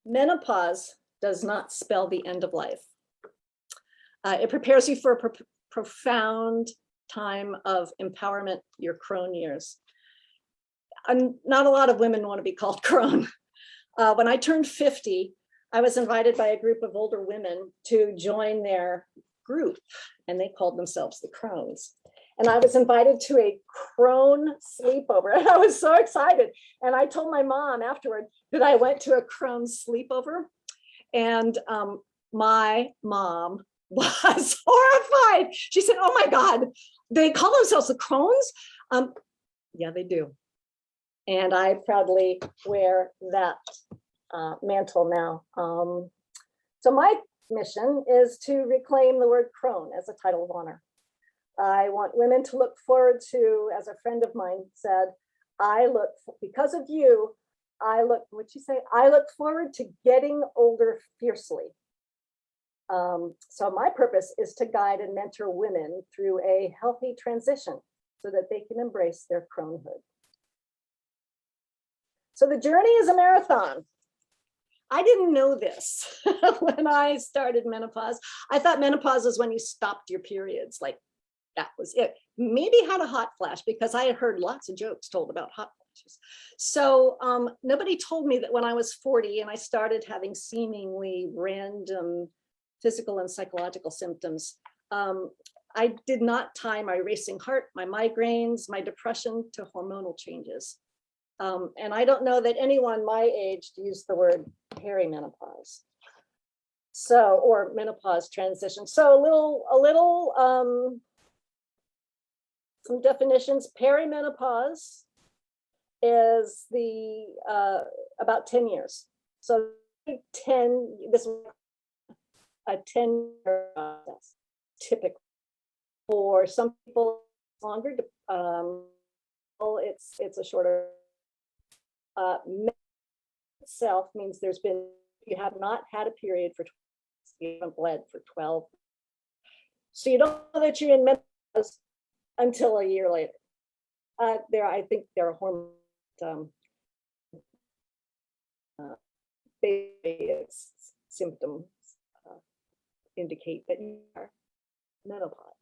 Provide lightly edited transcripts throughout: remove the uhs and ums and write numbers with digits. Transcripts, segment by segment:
Menopause does not spell the end of life. It prepares you for a profound time of empowerment, your crone years. Not a lot of women want to be called crone. When I turned 50, I was invited by a group of older women to join their group, and they called themselves the Crones. And I was invited to a crone sleepover, and I was so excited. And I told my mom afterward that I went to a crone sleepover, and my mom was horrified. She said, "Oh my God, they call themselves the Crones?" Yeah, they do. And I proudly wear that mantle now. So my mission is to reclaim the word crone as a title of honor. I want women to look forward to, as a friend of mine said, because of you, I look forward to getting older fiercely. So my purpose is to guide and mentor women through a healthy transition so that they can embrace their cronehood. So the journey is a marathon. I didn't know this when I started menopause. I thought menopause was when you stopped your periods, like that was it. Maybe had a hot flash because I had heard lots of jokes told about hot flashes. So nobody told me that when I was 40 and I started having seemingly random physical and psychological symptoms, I did not tie my racing heart, my migraines, my depression to hormonal changes. And I don't know that anyone my age used the word perimenopause. So, or menopause transition. So some definitions. Perimenopause is the about 10 years. So this is a 10-year process, typically. For some people, longer. It's a shorter. Itself means you have not had a period for 12 months, you haven't bled for 12. So you don't know that you're in menopause until a year later. I think there are hormones. Symptoms indicate that you are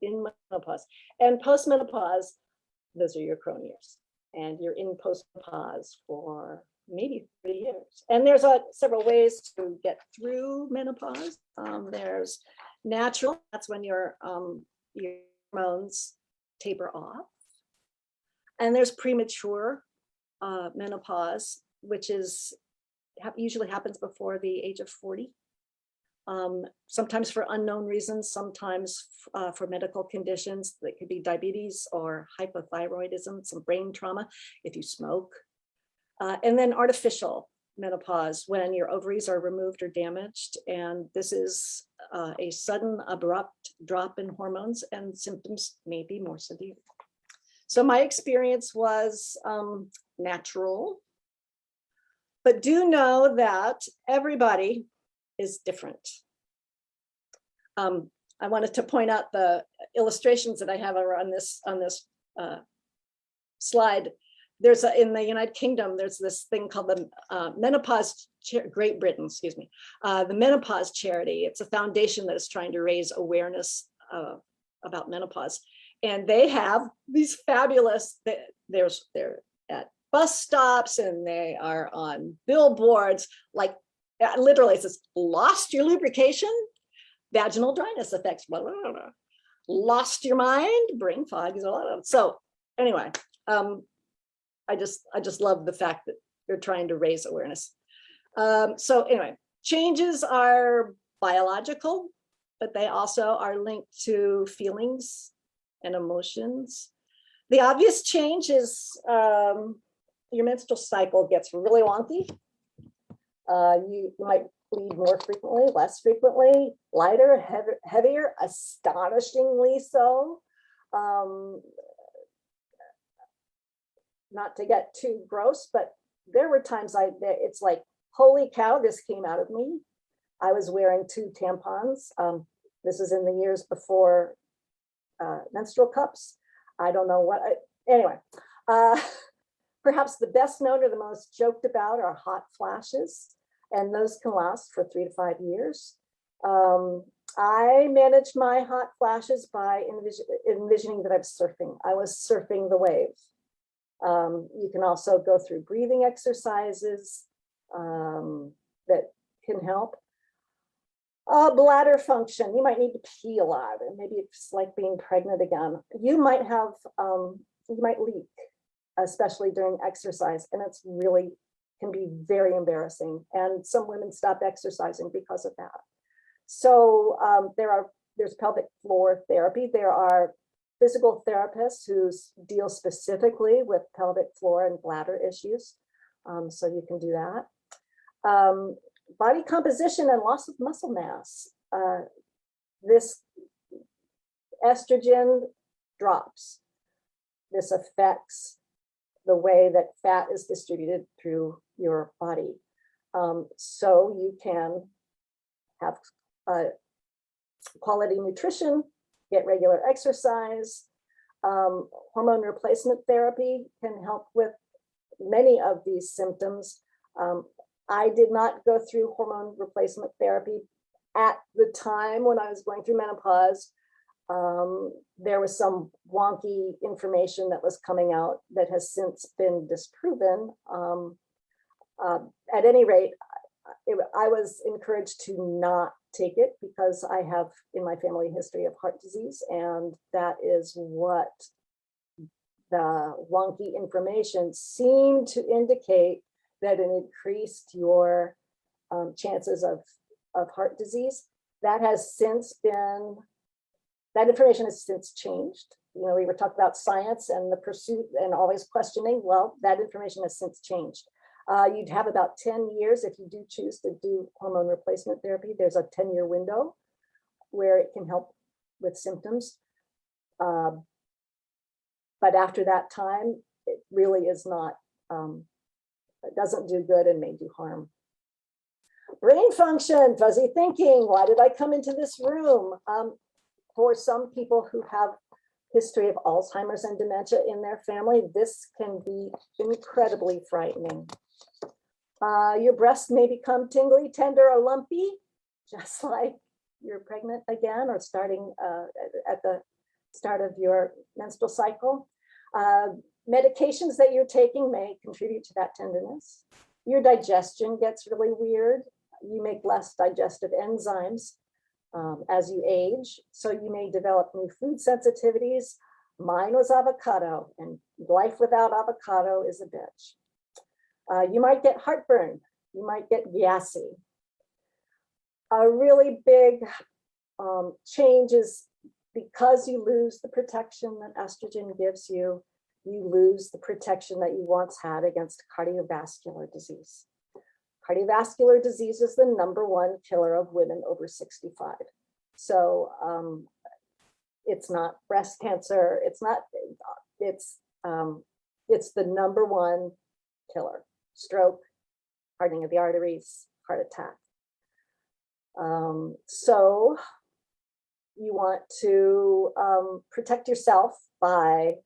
in menopause, and postmenopause. Those are your crone years, and you're in postmenopause for maybe 30 years. And there's several ways to get through menopause. There's natural. That's when your hormones taper off. And there's premature menopause, which usually happens before the age of 40. Sometimes for unknown reasons, sometimes for medical conditions that could be diabetes or hypothyroidism, some brain trauma if you smoke. And then artificial menopause, when your ovaries are removed or damaged. And this is a sudden, abrupt drop in hormones, and symptoms may be more severe. So my experience was natural, but do know that everybody is different. I wanted to point out the illustrations that I have on this slide. There's in the United Kingdom, there's this thing called the Menopause, Great Britain, excuse me, the Menopause Charity. It's a foundation that is trying to raise awareness about menopause. And they have these fabulous, they're at bus stops and they are on billboards, like literally it says, lost your lubrication, vaginal dryness effects, blah, blah, blah, blah. Lost your mind, brain fog. So anyway, I just love the fact that they're trying to raise awareness. So anyway, changes are biological, but they also are linked to feelings and emotions. The obvious change is your menstrual cycle gets really wonky. You might bleed more frequently, less frequently, lighter, heavier, astonishingly so. Not to get too gross, but there were times it's like, holy cow, this came out of me. I was wearing 2 tampons. This is in the years before menstrual cups. I don't know what, anyway. Perhaps the best known or the most joked about are hot flashes. and those can last for 3 to 5 years. I managed my hot flashes by envisioning that I'm surfing. I was surfing the wave. You can also go through breathing exercises that can help. Bladder function, you might need to pee a lot, and maybe it's like being pregnant again. You might have, you might leak, especially during exercise, and it's really can be very embarrassing. And some women stop exercising because of that. So there's pelvic floor therapy. There are physical therapists who deal specifically with pelvic floor and bladder issues. So you can do that. Body composition and loss of muscle mass. This estrogen drops. This affects the way that fat is distributed through your body. So you can have quality nutrition, get regular exercise. Hormone replacement therapy can help with many of these symptoms. I did not go through hormone replacement therapy at the time when I was going through menopause. There was some wonky information that was coming out that has since been disproven. At any rate, I was encouraged to not take it because I have in my family history of heart disease, and that is what the wonky information seemed to indicate, that it increased your chances of heart disease. That has since been, that information has since changed. You know, we were talking about science and the pursuit and always questioning. Well, that information has since changed. You'd have about 10 years if you do choose to do hormone replacement therapy. There's a 10-year window where it can help with symptoms. But after that time, it really is not, it doesn't do good and may do harm. Brain function, fuzzy thinking. Why did I come into this room? For some people who have history of Alzheimer's and dementia in their family, this can be incredibly frightening. Your breast may become tingly, tender, or lumpy, just like you're pregnant again or starting at the start of your menstrual cycle. Medications that you're taking may contribute to that tenderness. Your digestion gets really weird. You make less digestive enzymes as you age, so you may develop new food sensitivities. Mine was avocado, and life without avocado is a bitch. You might get heartburn. You might get gassy. A really big change is because you lose the protection that estrogen gives you, you lose the protection that you once had against cardiovascular disease. Cardiovascular disease is the #1 killer of women over 65. So it's not breast cancer. It's not, it's the #1 killer. Stroke, hardening of the arteries, heart attack. So you want to protect yourself by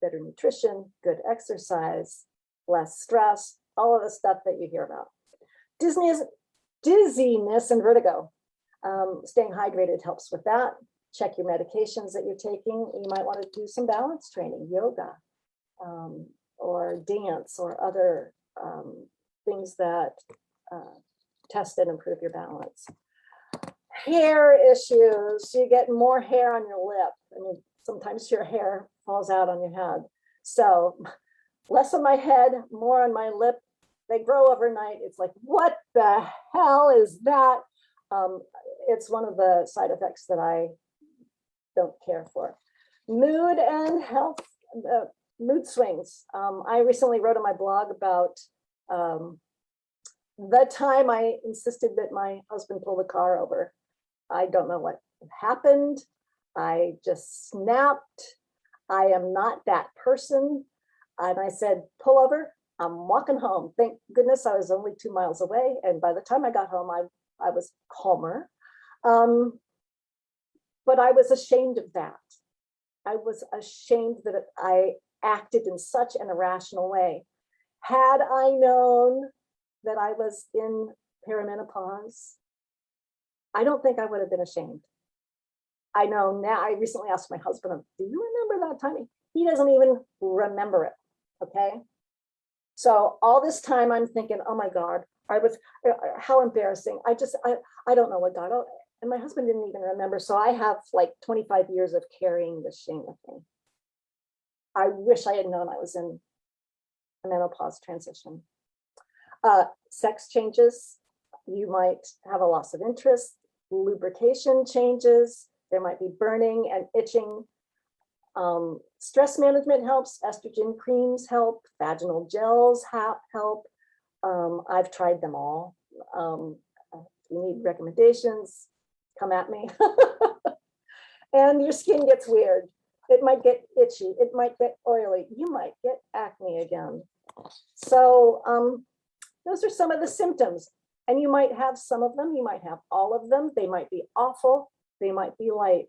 better nutrition, good exercise, less stress, all of the stuff that you hear about. Dizziness and vertigo. Staying hydrated helps with that. Check your medications that you're taking. You might want to do some balance training, yoga, or dance, or other things that test and improve your balance. Hair issues. You get more hair on your lip. I mean, sometimes your hair falls out on your head. So less on my head, more on my lip. They grow overnight. It's like, what the hell is that? It's one of the side effects that I don't care for. Mood and health, mood swings. I recently wrote on my blog about the time I insisted that my husband pull the car over. I don't know what happened. I just snapped. I am not that person. And I said, pull over. I'm walking home. Thank goodness I was only 2 miles away. And by the time I got home, I was calmer. But I was ashamed of that. I was ashamed that I acted in such an irrational way. Had I known that I was in perimenopause, I don't think I would have been ashamed. I know now, I recently asked my husband, do you remember that time? He doesn't even remember it, okay? So all this time I'm thinking, oh my God, how embarrassing. I don't know what God, and my husband didn't even remember. So I have like 25 years of carrying this shame with me. I wish I had known I was in a menopause transition. Sex changes. You might have a loss of interest. Lubrication changes. There might be burning and itching. Stress management helps. Estrogen creams help. Vaginal gels help. I've tried them all. If you need recommendations, come at me. And your skin gets weird. It might get itchy. It might get oily. You might get acne again. So those are some of the symptoms. And you might have some of them. You might have all of them. They might be awful. They might be light.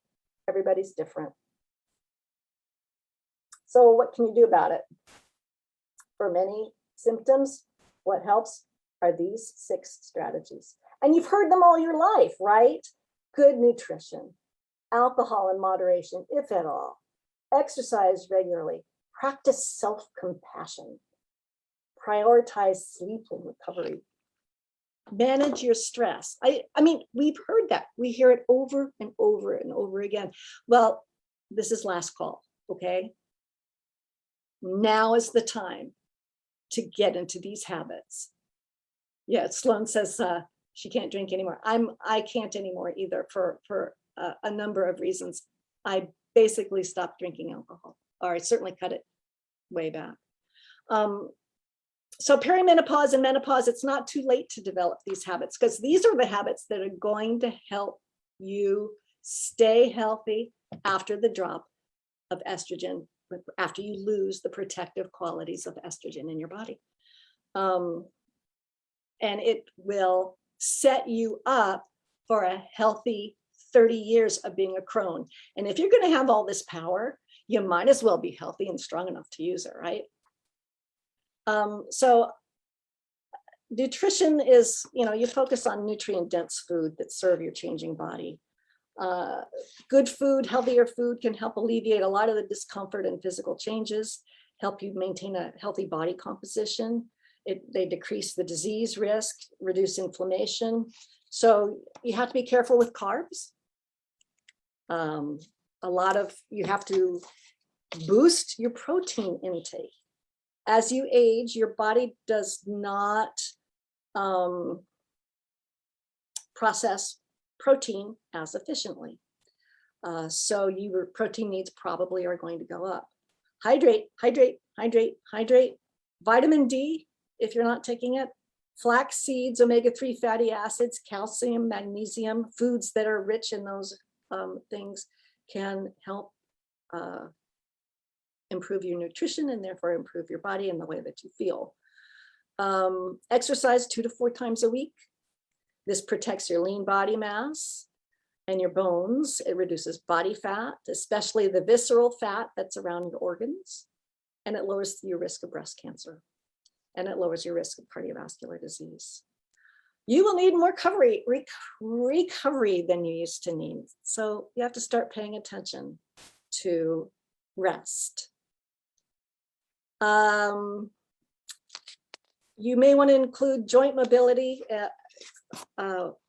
Everybody's different. So what can you do about it? For many symptoms, what helps are these 6 strategies. And you've heard them all your life, right? Good nutrition, alcohol in moderation, if at all, exercise regularly, practice self-compassion, prioritize sleep and recovery, manage your stress. I mean, we've heard that. We hear it over and over and over again. Well, this is last call, okay? Now is the time to get into these habits. Yeah, Sloan says she can't drink anymore. I can't anymore either for a number of reasons. I basically stopped drinking alcohol, or I certainly cut it way back. So perimenopause and menopause, it's not too late to develop these habits, because these are the habits that are going to help you stay healthy after the drop of estrogen, after you lose the protective qualities of estrogen in your body. And it will set you up for a healthy 30 years of being a crone. And if you're going to have all this power, you might as well be healthy and strong enough to use it, right? So nutrition is, you focus on nutrient-dense food that serve your changing body. Good food, healthier food can help alleviate a lot of the discomfort and physical changes, help you maintain a healthy body composition. They decrease the disease risk, reduce inflammation. So you have to be careful with carbs. You have to boost your protein intake. As you age, your body does not process protein as efficiently. So your protein needs probably are going to go up. Hydrate, hydrate, hydrate, hydrate. Vitamin D, if you're not taking it. Flax seeds, omega-3 fatty acids, calcium, magnesium, foods that are rich in those things can help improve your nutrition and therefore improve your body and the way that you feel. Exercise 2 to 4 times a week. This protects your lean body mass and your bones. It reduces body fat, especially the visceral fat that's around your organs. And it lowers your risk of breast cancer. And it lowers your risk of cardiovascular disease. You will need more recovery than you used to need. So you have to start paying attention to rest. You may want to include joint mobility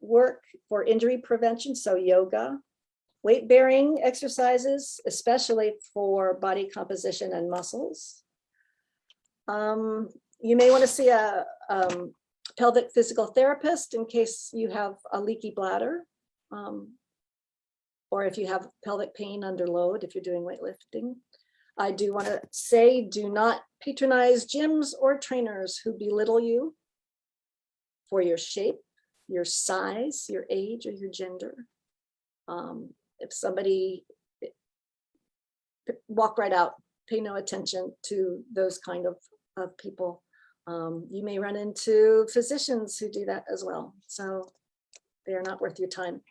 work for injury prevention, so yoga, weight-bearing exercises, especially for body composition and muscles. You may want to see a pelvic physical therapist in case you have a leaky bladder, or if you have pelvic pain under load, if you're doing weightlifting. I do want to say, do not patronize gyms or trainers who belittle you for your shape, your size, your age, or your gender. If somebody, walk right out, pay no attention to those kind of people. You may run into physicians who do that as well. So they are not worth your time.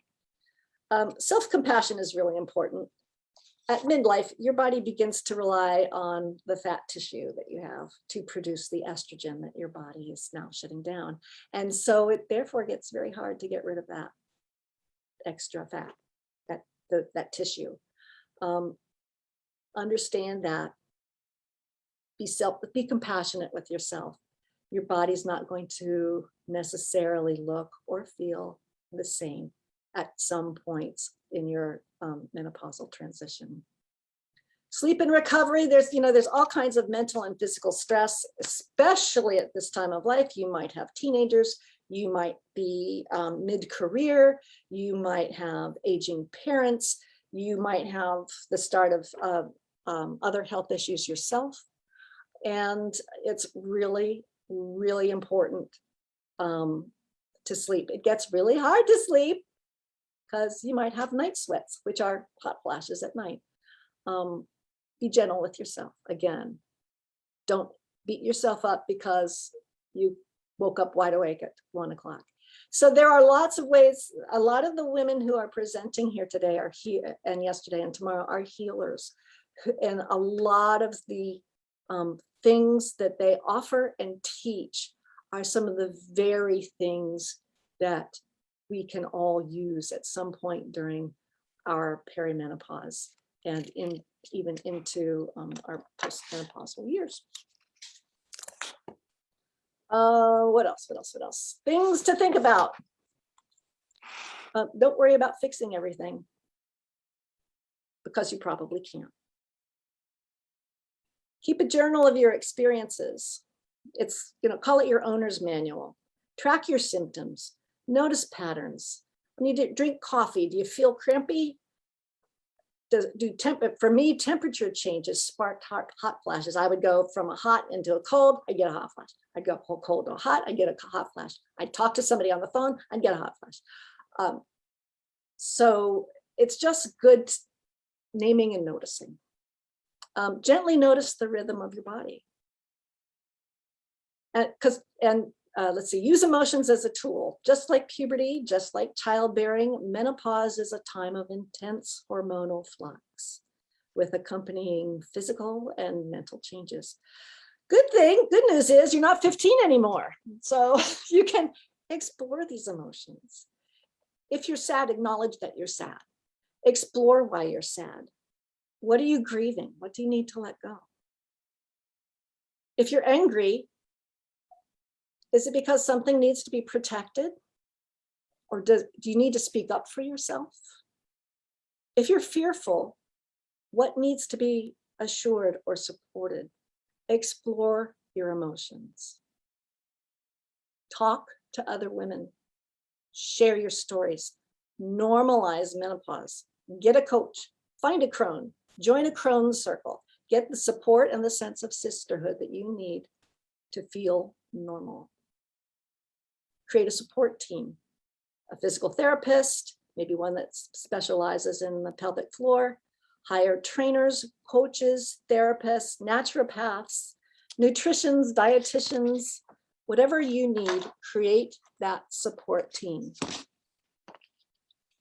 Self-compassion is really important. at midlife, your body begins to rely on the fat tissue that you have to produce the estrogen that your body is now shutting down. And so it therefore gets very hard to get rid of that extra fat, that tissue. Understand that. Be compassionate with yourself. Your body's not going to necessarily look or feel the same at some points in your menopausal transition. Sleep and recovery, there's all kinds of mental and physical stress, especially at this time of life. You might have teenagers, you might be mid-career, you might have aging parents, you might have the start of other health issues yourself. And it's really, really important to sleep. It gets really hard to sleep because you might have night sweats, which are hot flashes at night. Be gentle with yourself. Again, don't beat yourself up because you woke up wide awake at 1 o'clock. So there are lots of ways. A lot of the women who are presenting here today are here, and yesterday and tomorrow are healers. And a lot of the things that they offer and teach are some of the very things that we can all use at some point during our perimenopause and even into our postmenopausal years. What else? Things to think about. Don't worry about fixing everything because you probably can't. Keep a journal of your experiences. It's, call it your owner's manual. Track your symptoms. Notice patterns. When you drink coffee, do you feel crampy? For me, temperature changes sparked hot flashes. I would go from a hot into a cold, I get a hot flash. I'd go from cold to a hot, I get a hot flash. I'd talk to somebody on the phone, I'd get a hot flash. So it's just good naming and noticing. Gently notice the rhythm of your body. Let's see, use emotions as a tool. Just like puberty, just like childbearing, menopause is a time of intense hormonal flux with accompanying physical and mental changes. Good news is you're not 15 anymore. So you can explore these emotions. If you're sad, acknowledge that you're sad. Explore why you're sad. What are you grieving? What do you need to let go? If you're angry, is it because something needs to be protected? Or do you need to speak up for yourself? If you're fearful, what needs to be assured or supported? Explore your emotions. Talk to other women. Share your stories. Normalize menopause. Get a coach. Find a crone. Join a crone circle. Get the support and the sense of sisterhood that you need to feel normal. Create a support team, a physical therapist, maybe one that specializes in the pelvic floor, hire trainers, coaches, therapists, naturopaths, nutritionists, dietitians, whatever you need, create that support team.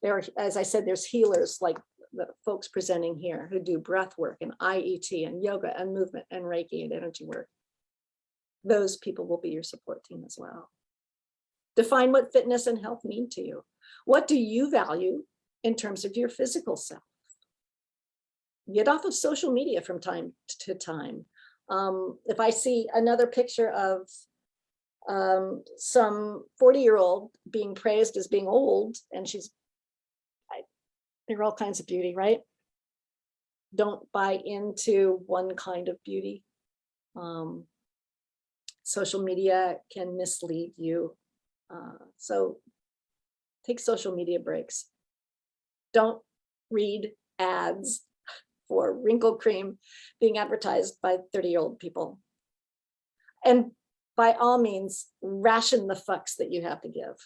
There, as I said, there's healers like the folks presenting here who do breath work and IET and yoga and movement and Reiki and energy work. Those people will be your support team as well. Define what fitness and health mean to you. What do you value in terms of your physical self? Get off of social media from time to time. If I see another picture of some 40-year-old being praised as being old, and there are all kinds of beauty, right? Don't buy into one kind of beauty. Social media can mislead you. So take social media breaks. Don't read ads for wrinkle cream being advertised by 30-year-old people. And by all means, ration the fucks that you have to give.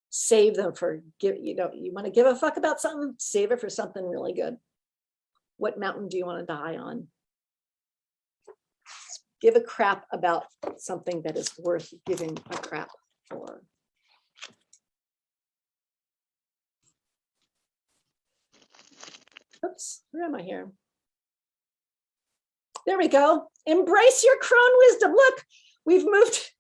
Save them for, you want to give a fuck about something, save it for something really good. What mountain do you want to die on? Give a crap about something that is worth giving a crap for. Oops. oops, where am I here? There we go. Embrace your crone wisdom. Look, we've moved,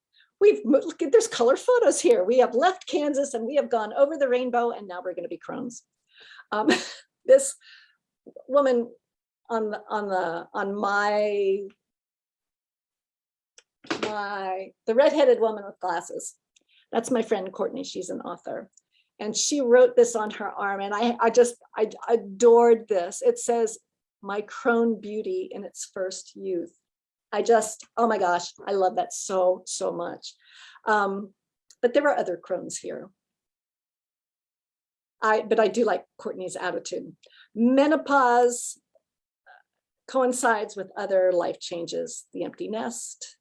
look at, there's color photos here. We have left Kansas and we have gone over the rainbow, and now we're going to be crones. This woman on the redheaded woman with glasses, that's my friend Courtney. She's an author, and she wrote this on her arm, and I adored this. It says, "My crone beauty in its first youth." Oh my gosh, I love that so much. But there were other crones here. But I do like Courtney's attitude. Menopause coincides with other life changes: the empty nest,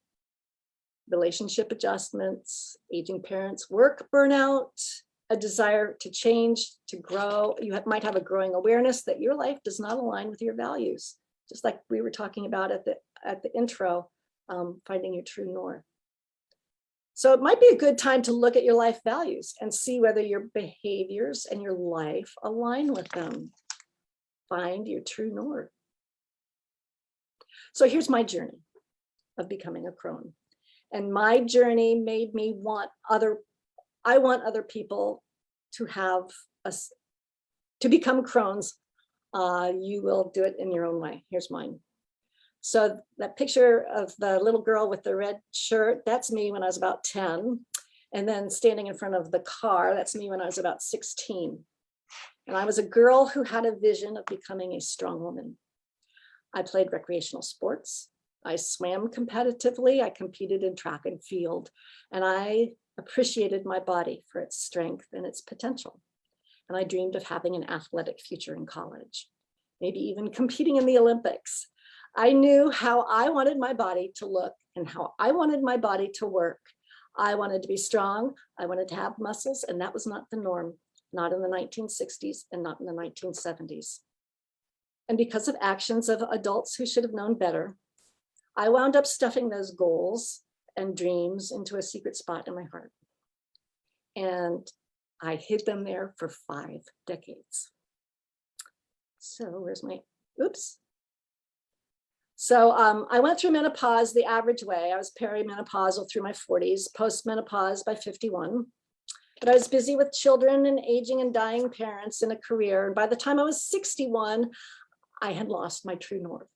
relationship adjustments, aging parents, work burnout, a desire to change, to grow. You might have a growing awareness that your life does not align with your values, just like we were talking about at the intro, finding your true north. So it might be a good time to look at your life values and see whether your behaviors and your life align with them. Find your true north. So here's my journey of becoming a crone. And my journey made me I want other people to to become crones. You will do it in your own way. Here's mine. So that picture of the little girl with the red shirt, that's me when I was about 10. And then standing in front of the car, that's me when I was about 16. And I was a girl who had a vision of becoming a strong woman. I played recreational sports. I swam competitively. I competed in track and field. And I appreciated my body for its strength and its potential. And I dreamed of having an athletic future in college, maybe even competing in the Olympics. I knew how I wanted my body to look and how I wanted my body to work. I wanted to be strong. I wanted to have muscles, and that was not the norm, not in the 1960s and not in the 1970s. And because of actions of adults who should have known better, I wound up stuffing those goals and dreams into a secret spot in my heart. And I hid them there for 5 decades. So where's my, oops. So I went through menopause the average way. I was perimenopausal through my 40s, postmenopause by 51. But I was busy with children and aging and dying parents and a career. And by the time I was 61, I had lost my true north.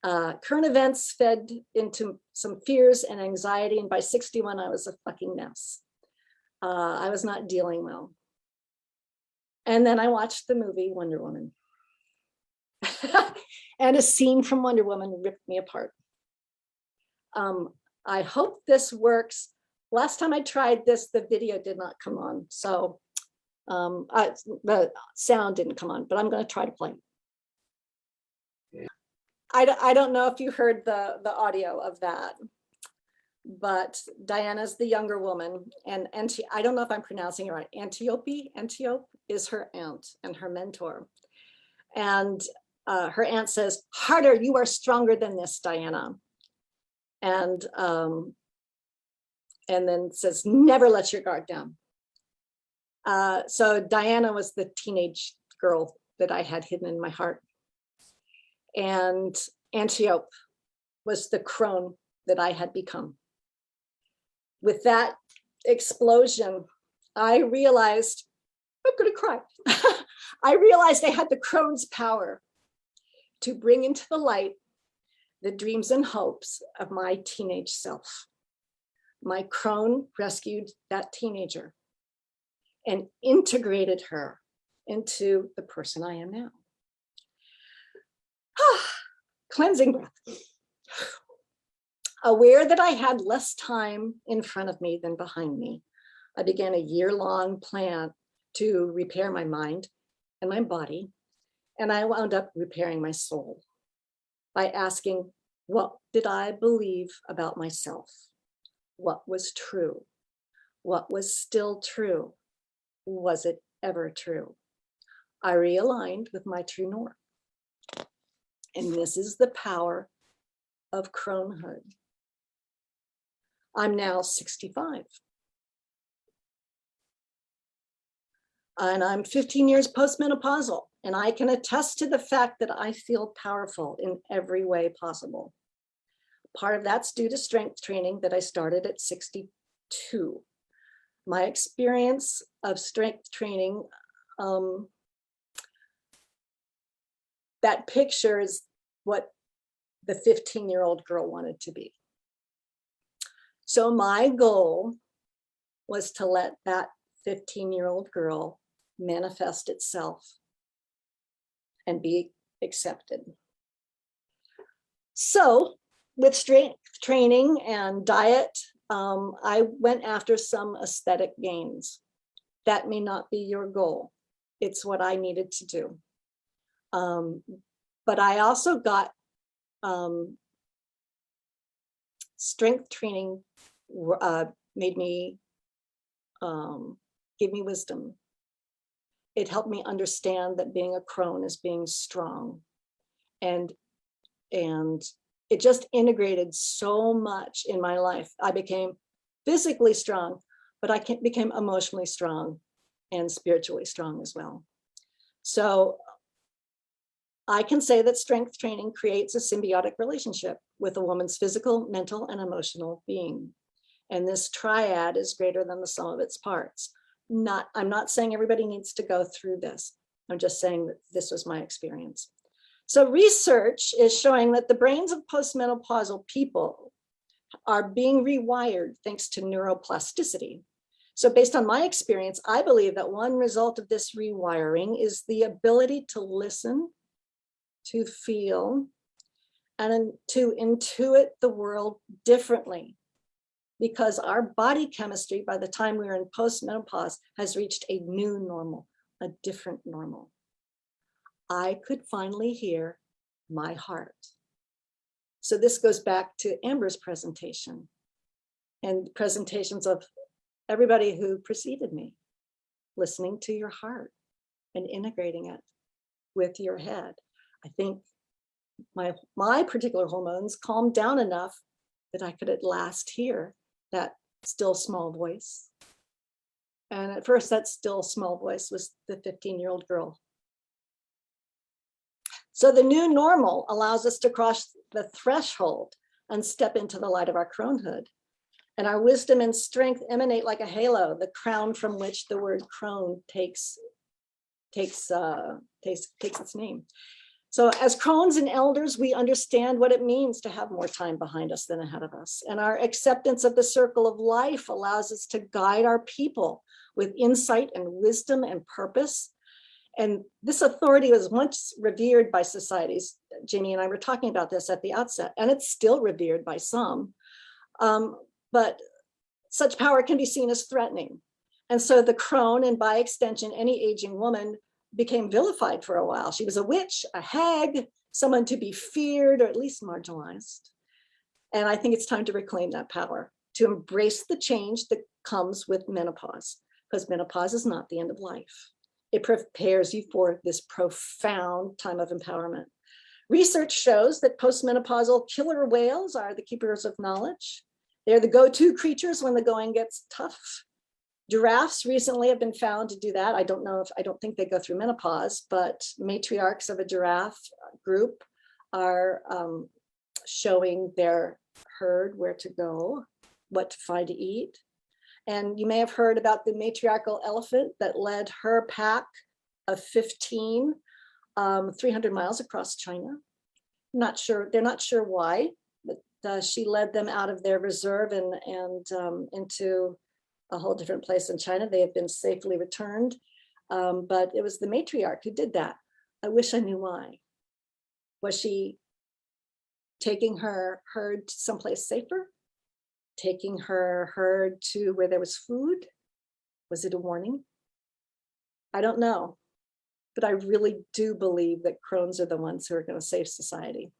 Current events fed into some fears and anxiety. And by 61, I was a fucking mess. I was not dealing well. And then I watched the movie Wonder Woman. And a scene from Wonder Woman ripped me apart. I hope this works. Last time I tried this, the video did not come on. So the sound didn't come on, but I'm going to try to play. I don't know if you heard the audio of that, but Diana's the younger woman, and I don't know if I'm pronouncing it right. Antiope is her aunt and her mentor. And her aunt says, "Harder, you are stronger than this, Diana." And then says, "Never let your guard down." So Diana was the teenage girl that I had hidden in my heart. And Antiope was the crone that I had become. With that explosion, I realized, I'm going to cry. I realized I had the crone's power to bring into the light the dreams and hopes of my teenage self. My crone rescued that teenager and integrated her into the person I am now. Cleansing breath. Aware that I had less time in front of me than behind me, I began a year-long plan to repair my mind and my body, and I wound up repairing my soul by asking, what did I believe about myself? What was true? What was still true? Was it ever true? I realigned with my true north. And this is the power of Cronehood. I'm now 65. And I'm 15 years postmenopausal, and I can attest to the fact that I feel powerful in every way possible. Part of that's due to strength training that I started at 62. My experience of strength training, that picture is what the 15-year-old girl wanted to be. So my goal was to let that 15-year-old girl manifest itself and be accepted. So with strength training and diet, I went after some aesthetic gains. That may not be your goal. It's what I needed to do. But I also got strength training made me give me wisdom. It helped me understand that being a crone is being strong, and it just integrated so much in my life. I became physically strong, but I became emotionally strong and spiritually strong as well. So I can say that strength training creates a symbiotic relationship with a woman's physical, mental, and emotional being. And this triad is greater than the sum of its parts. I'm not saying everybody needs to go through this. I'm just saying that this was my experience. So research is showing that the brains of postmenopausal people are being rewired thanks to neuroplasticity. So based on my experience, I believe that one result of this rewiring is the ability to listen, to feel, and to intuit the world differently, because our body chemistry, by the time we're in postmenopause, has reached a new normal, a different normal. I could finally hear my heart. So this goes back to Amber's presentation and presentations of everybody who preceded me, listening to your heart and integrating it with your head. I think my particular hormones calmed down enough that I could at last hear that still small voice. And at first, that still small voice was the 15-year-old girl. So the new normal allows us to cross the threshold and step into the light of our Cronehood. And our wisdom and strength emanate like a halo, the crown from which the word crone takes its name. So as crones and elders, we understand what it means to have more time behind us than ahead of us. And our acceptance of the circle of life allows us to guide our people with insight and wisdom and purpose. And this authority was once revered by societies. Jamie and I were talking about this at the outset, and it's still revered by some. But such power can be seen as threatening. And so the crone, and by extension, any aging woman, became vilified for a while. She was a witch, a hag, someone to be feared or at least marginalized. And I think it's time to reclaim that power, to embrace the change that comes with menopause, because menopause is not the end of life. It prepares you for this profound time of empowerment. Research shows that postmenopausal killer whales are the keepers of knowledge. They're the go-to creatures when the going gets tough. Giraffes recently have been found to do that. I don't think they go through menopause, but matriarchs of a giraffe group are showing their herd where to go, what to find to eat. And you may have heard about the matriarchal elephant that led her pack of 15, 300 miles across China. They're not sure why, but she led them out of their reserve and into a whole different place in China. They have been safely returned, but it was the matriarch who did that. I wish I knew why. Was she taking her herd to someplace safer? Taking her herd to where there was food? Was it a warning? I don't know, but I really do believe that crones are the ones who are going to save society.